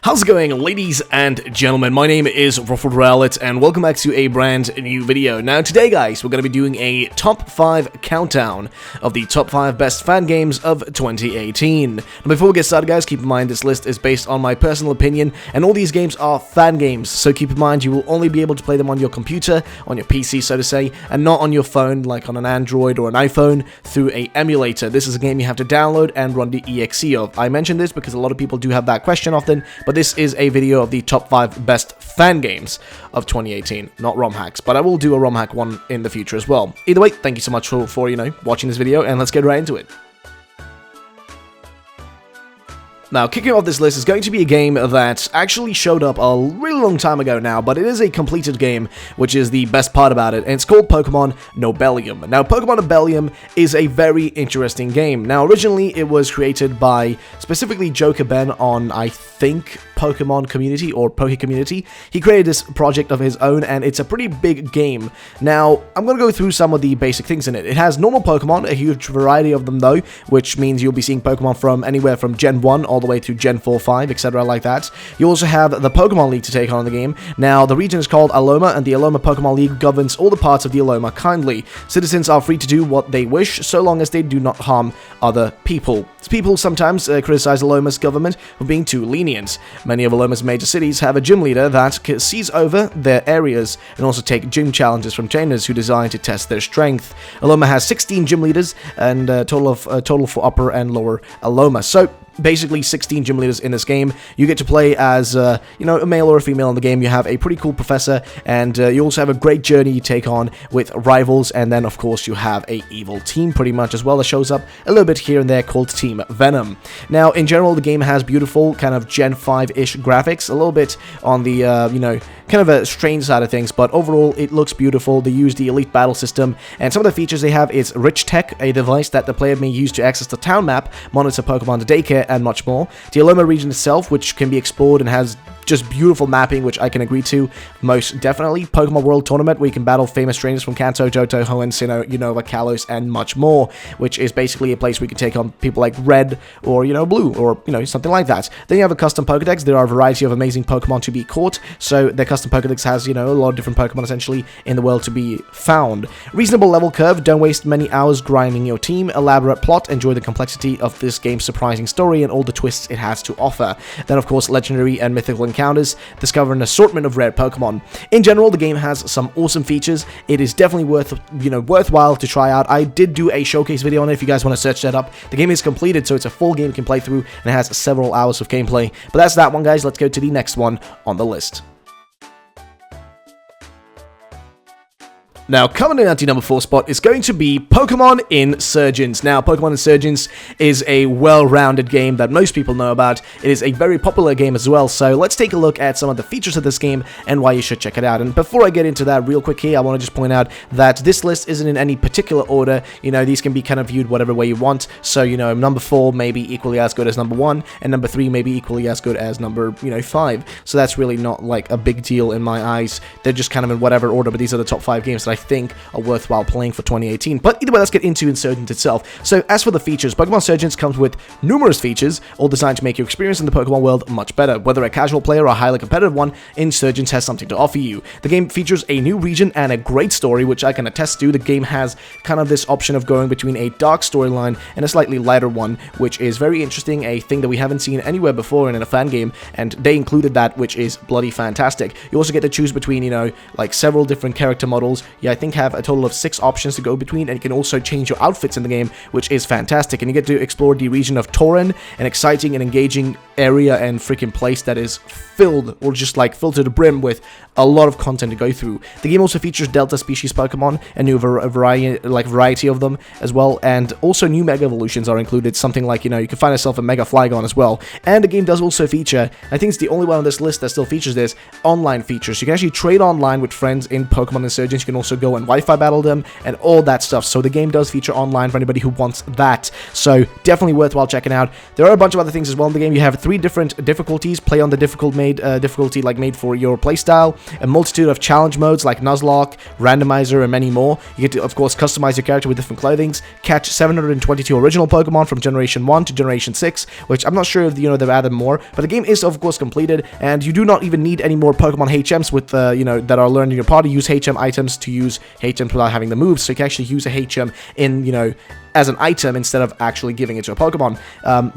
How's it going, ladies and gentlemen? My name is Ruffled Rowlet, and welcome back to a brand new video. Now today, guys, we're going to be doing a top 5 countdown of the top 5 best fan games of 2018. Now before we get started, guys, keep in mind this list is based on my personal opinion, and all these games are fan games, so keep in mind you will only be able to play them on your computer, on your PC so to say, and not on your phone like on an Android or an iPhone through an emulator. This is a game you have to download and run the EXE of. I mention this because a lot of people do have that question often, but this is a video of the top 5 best fan games of 2018, not ROM hacks, but I will do a ROM hack one in the future as well. Either way, thank you so much for watching this video, and let's get right into it. Now, kicking off this list is going to be a game that actually showed up a really long time ago now, but it is a completed game, which is the best part about it, and it's called Pokemon Nobelium. Now, Pokemon Nobelium is a very interesting game. Now, originally, it was created by, specifically, Joker Ben on, I think, Pokemon Community, or Poke Community. He created this project of his own, and it's a pretty big game. Now, I'm going to go through some of the basic things in it. It has normal Pokemon, a huge variety of them, though, which means you'll be seeing Pokemon from anywhere from Gen 1 all the way to Gen 4, 5, etc. like that. You also have the Pokemon League to take on in the game. Now, the region is called Aloma, and the Aloma Pokemon League governs all the parts of the Aloma kindly. Citizens are free to do what they wish, so long as they do not harm other people. People sometimes criticize Aloma's government for being too lenient. Many of Aloma's major cities have a gym leader that sees over their areas and also take gym challenges from trainers who design to test their strength. Aloma has 16 gym leaders and a total for Upper and Lower Aloma. So basically 16 gym leaders in this game. You get to play as, a male or a female in the game. You have a pretty cool professor, and you also have a great journey you take on with rivals, and then, of course, you have a evil team pretty much as well that shows up a little bit here and there called Team Venom. Now, in general, the game has beautiful kind of Gen 5-ish graphics, a little bit on the, kind of a strange side of things, but overall, it looks beautiful. They use the Elite Battle System, and some of the features they have is Rich Tech, a device that the player may use to access the town map, monitor Pokemon to daycare, and much more. The Aloma region itself, which can be explored and has just beautiful mapping, which I can agree to most definitely. Pokemon World Tournament, where you can battle famous trainers from Kanto, Johto, Hoenn, Sinnoh, Unova, Kalos, and much more, which is basically a place where you can take on people like Red, or, Blue, or, something like that. Then you have a custom Pokedex. There are a variety of amazing Pokemon to be caught, so the custom Pokedex has, a lot of different Pokemon, essentially, in the world to be found. Reasonable level curve, don't waste many hours grinding your team, elaborate plot, enjoy the complexity of this game's surprising story and all the twists it has to offer. Then, of course, legendary and mythical encounters, discover an assortment of rare Pokemon. In general, the game has some awesome features. It is definitely worthwhile to try out. I did do a showcase video on it if you guys want to search that up. The game is completed, so it's a full game you can play through, and it has several hours of gameplay. But that's that one, guys. Let's go to the next one on the list. Now, coming in at the number 4 spot is going to be Pokemon Insurgents. Now, Pokemon Insurgents is a well-rounded game that most people know about. It is a very popular game as well, so let's take a look at some of the features of this game and why you should check it out. And before I get into that real quick here, I want to just point out that this list isn't in any particular order. These can be kind of viewed whatever way you want. So, number 4 may be equally as good as number 1, and number 3 may be equally as good as number, 5. So that's really not, like, a big deal in my eyes. They're just kind of in whatever order, but these are the top 5 games that I think are worthwhile playing for 2018. But either way, let's get into Insurgents itself. So as for the features, Pokemon Insurgents comes with numerous features, all designed to make your experience in the Pokemon world much better. Whether a casual player or a highly competitive one, Insurgents has something to offer you. The game features a new region and a great story, which I can attest to. The game has kind of this option of going between a dark storyline and a slightly lighter one, which is very interesting, a thing that we haven't seen anywhere before in a fan game, and they included that, which is bloody fantastic. You also get to choose between, like several different character models. I think have a total of 6 options to go between, and you can also change your outfits in the game, which is fantastic. And you get to explore the region of Tauren, an exciting and engaging area and freaking place that is filled, or just like filled to the brim with a lot of content to go through. The game also features Delta species Pokemon, a new variety of them as well, and also new Mega Evolutions are included, something like, you can find yourself a Mega Flygon as well. And the game does also feature, I think it's the only one on this list that still features this, online features. You can actually trade online with friends in Pokemon Insurgents. You can also go and Wi-Fi battle them and all that stuff. So the game does feature online for anybody who wants that. So definitely worthwhile checking out. There are a bunch of other things as well in the game. You have 3 different difficulties, play on the difficulty like made for your playstyle, a multitude of challenge modes like Nuzlocke, Randomizer, and many more. You get to, of course, customize your character with different clothings, catch 722 original Pokemon from Generation 1 to Generation 6, which I'm not sure if, they've added more, but the game is, of course, completed, and you do not even need any more Pokemon HMs with, that are learned in your party. Use HM items to use HMs without having the moves, so you can actually use a HM in, as an item instead of actually giving it to a Pokemon.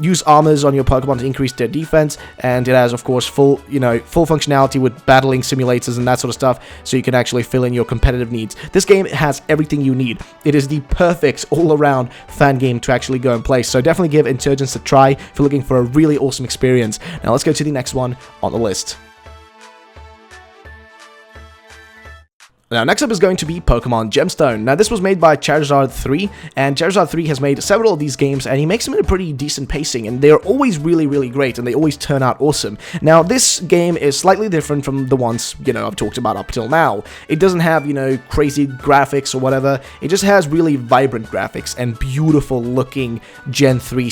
Use armors on your Pokemon to increase their defense, and it has, of course, full functionality with battling simulators and that sort of stuff, so you can actually fill in your competitive needs. This game has everything you need. It is the perfect all-around fan game to actually go and play, so definitely give Insurgence a try if you're looking for a really awesome experience. Now let's go to the next one on the list. Now, next up is going to be Pokemon Gemstone. Now, this was made by Charizard 3, and Charizard 3 has made several of these games, and he makes them in a pretty decent pacing, and they're always really, really great, and they always turn out awesome. Now, this game is slightly different from the ones, I've talked about up till now. It doesn't have, crazy graphics or whatever. It just has really vibrant graphics and beautiful-looking Gen 3,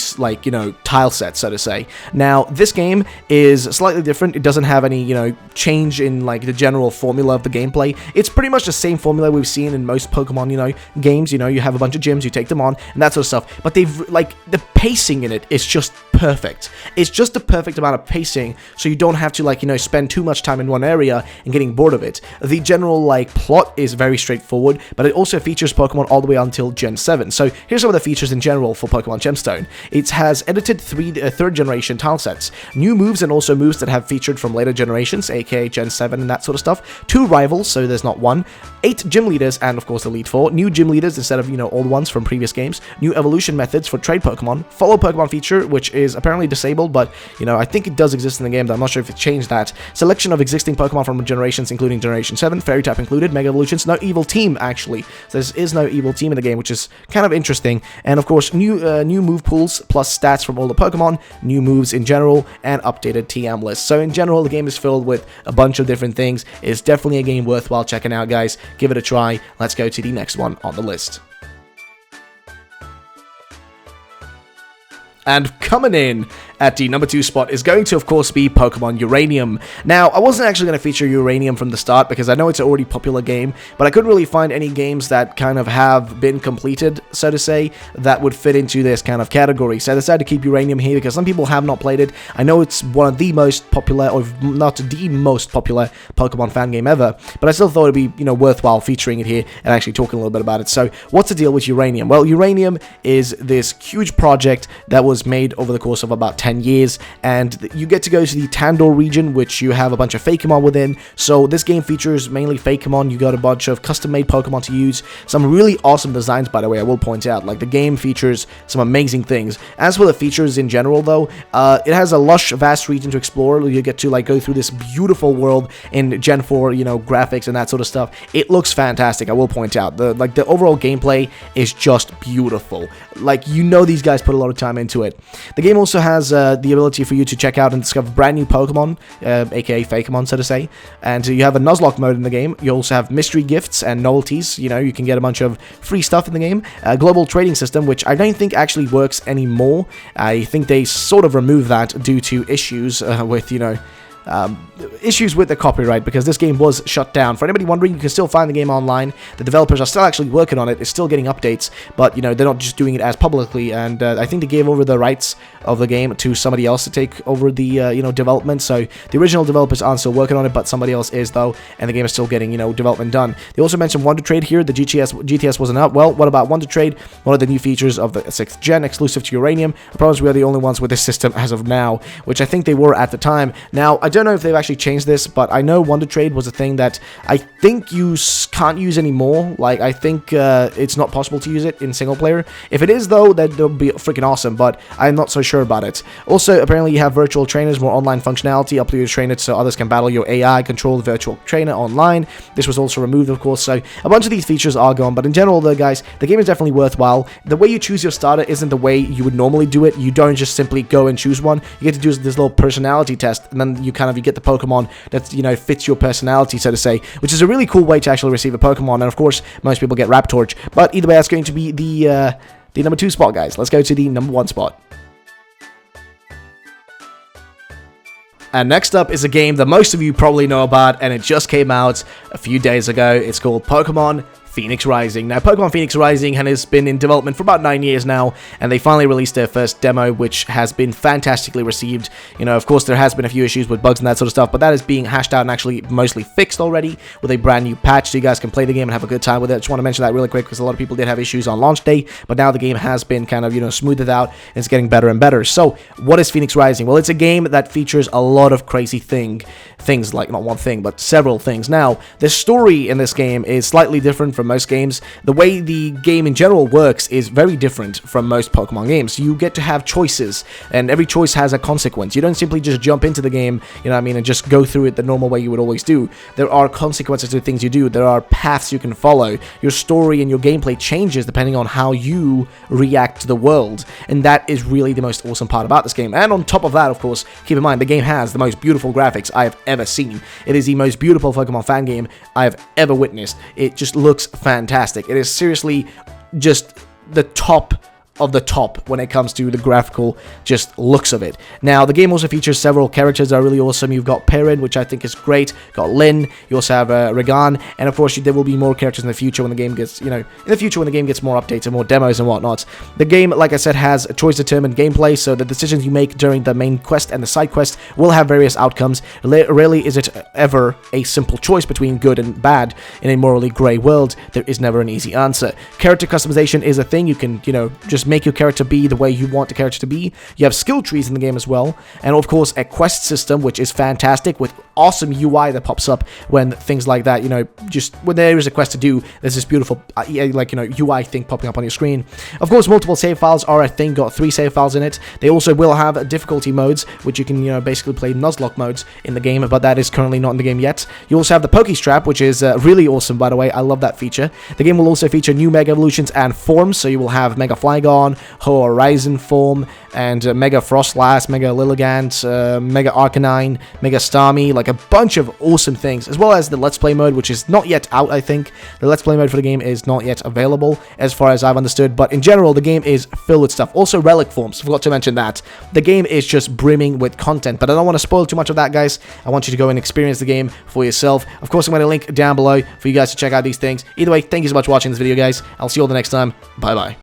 tile sets, so to say. Now, this game is slightly different. It doesn't have any, change in, the general formula of the gameplay. It's pretty much the same formula we've seen in most Pokemon, games. You have a bunch of gyms, you take them on, and that sort of stuff. But they've, the pacing in it is just perfect. It's just the perfect amount of pacing, so you don't have to, spend too much time in one area and getting bored of it. The general, plot is very straightforward, but it also features Pokemon all the way until Gen 7. So here's some of the features in general for Pokemon Gemstone. It has edited 3rd generation tile sets, new moves, and also moves that have featured from later generations, aka Gen 7 and that sort of stuff. 2 rivals, so there's not one. 8 gym leaders, and of course Elite Four. New gym leaders instead of, old ones from previous games. New evolution methods for trade Pokemon. Follow Pokemon feature, which is apparently disabled, but, I think it does exist in the game, but I'm not sure if it changed that. Selection of existing Pokemon from generations, including Generation 7. Fairy type included. Mega evolutions. No evil team, actually. So there is no evil team in the game, which is kind of interesting. And, of course, new move pools, plus stats from all the Pokemon, new moves in general, and updated TM lists. So, in general, the game is filled with a bunch of different things. It's definitely a game worthwhile checking out, guys. Give it a try. Let's go to the next one on the list. And coming in at the number 2 spot is going to, of course, be Pokemon Uranium. Now, I wasn't actually going to feature Uranium from the start because I know it's an already popular game, but I couldn't really find any games that kind of have been completed, so to say, that would fit into this kind of category. So I decided to keep Uranium here because some people have not played it. I know it's one of the most popular, or not the most popular Pokemon fan game ever, but I still thought it'd be, worthwhile featuring it here and actually talking a little bit about it. So, what's the deal with Uranium? Well, Uranium is this huge project that was made over the course of about 10 years, and you get to go to the Tandor region, which you have a bunch of Fakemon within. So this game features mainly Fakemon. You got a bunch of custom-made Pokemon to use. Some really awesome designs, by the way, I will point out. The game features some amazing things. As for the features in general, though, it has a lush, vast region to explore. You get to, go through this beautiful world in Gen 4, graphics and that sort of stuff. It looks fantastic, I will point out. The overall gameplay is just beautiful. These guys put a lot of time into it. The game also has the ability for you to check out and discover brand new Pokemon, aka Fakemon, so to say. And you have a Nuzlocke mode in the game. You also have mystery gifts and novelties. You can get a bunch of free stuff in the game. A global trading system, which I don't think actually works anymore. I think they sort of removed that due to issues with, issues with the copyright, because this game was shut down. For anybody wondering, you can still find the game online. The developers are still actually working on it. It's still getting updates, but they're not just doing it as publicly, and I think they gave over the rights of the game to somebody else to take over the development. So the original developers aren't still working on it, but somebody else is, though, and the game is still getting development done. They also mentioned Wonder Trade here. The GTS wasn't out. Well, what about Wonder Trade? One of the new features of the 6th gen, exclusive to Uranium. I promise we are the only ones with this system as of now, which I think they were at the time. Now, I don't know if they've actually changed this, but I know Wonder Trade was a thing that I think you can't use anymore. I think it's not possible to use it in single player. If it is, though, that would be freaking awesome, but I'm not so sure about it. Also, apparently you have virtual trainers, more online functionality, up to you to train it so others can battle your AI, control the virtual trainer online. This was also removed, of course, so a bunch of these features are gone, but in general, though, guys, the game is definitely worthwhile. The way you choose your starter isn't the way you would normally do it. You don't just simply go and choose one. You get to do this little personality test, and then you get the Pokemon that fits your personality, so to say, which is a really cool way to actually receive a Pokemon. And of course, most people get Raptorch, but either way, that's going to be the number 2 spot, guys. Let's go to the number 1 spot. And next up is a game that most of you probably know about, and it just came out a few days ago. It's called Pokemon Phoenix Rising. Now, Pokemon Phoenix Rising has been in development for about 9 years now, and they finally released their first demo, which has been fantastically received. You know, of course, there has been a few issues with bugs and that sort of stuff, but that is being hashed out and actually mostly fixed already with a brand new patch, so you guys can play the game and have a good time with it. I just want to mention that really quick, because a lot of people did have issues on launch day, but now the game has been kind of, you know, smoothed out, and it's getting better and better. So, what is Phoenix Rising? Well, it's a game that features a lot of crazy things, like not one thing, but several things. Now, the story in this game is slightly different from most games. The way the game in general works is very different from most Pokemon games. You get to have choices, and every choice has a consequence. You don't simply just jump into the game, you know what I mean, and just go through it the normal way you would always do. There are consequences to the things you do. There are paths you can follow. Your story and your gameplay changes depending on how you react to the world, and that is really the most awesome part about this game. And on top of that, of course, keep in mind, the game has the most beautiful graphics I have ever seen. It is the most beautiful Pokemon fan game I have ever witnessed. It just looks fantastic. It is seriously just the top of the top when it comes to the graphical just looks of it. Now, the game also features several characters that are really awesome. You've got Perrin, which I think is great. Got Lynn. You also have Regan, and of course, there will be more characters in the future when the game gets, you know, in the future when the game gets more updates and more demos and whatnot. The game, like I said, has a choice-determined gameplay, so the decisions you make during the main quest and the side quest will have various outcomes. Rarely is it ever a simple choice between good and bad. In a morally grey world, there is never an easy answer. Character customization is a thing. You can, you know, just make your character be the way you want the character to be. You have skill trees in the game as well, and of course a quest system, which is fantastic, with awesome UI that pops up when things like that, you know, just when there is a quest to do, there's this beautiful like, you know, UI thing popping up on your screen. Of course, multiple save files are a thing. Got 3 save files in it. They also will have difficulty modes, which you can, you know, basically play Nuzlocke modes in the game, but that is currently not in the game yet. You also have the Pokestrap, which is really awesome, by the way. I love that feature. The game will also feature new Mega Evolutions and forms, so you will have Mega Flygon, Horizon form, and Mega Frostlass, Mega Lilligant, Mega Arcanine, Mega Starmie, like a bunch of awesome things, as well as the Let's Play mode, which is not yet out, I think. The Let's Play mode for the game is not yet available, as far as I've understood, but in general, the game is filled with stuff. Also, relic forms, forgot to mention that. The game is just brimming with content, but I don't want to spoil too much of that, guys. I want you to go and experience the game for yourself. Of course, I'm going to link down below for you guys to check out these things. Either way, thank you so much for watching this video, guys. I'll see you all the next time. Bye-bye.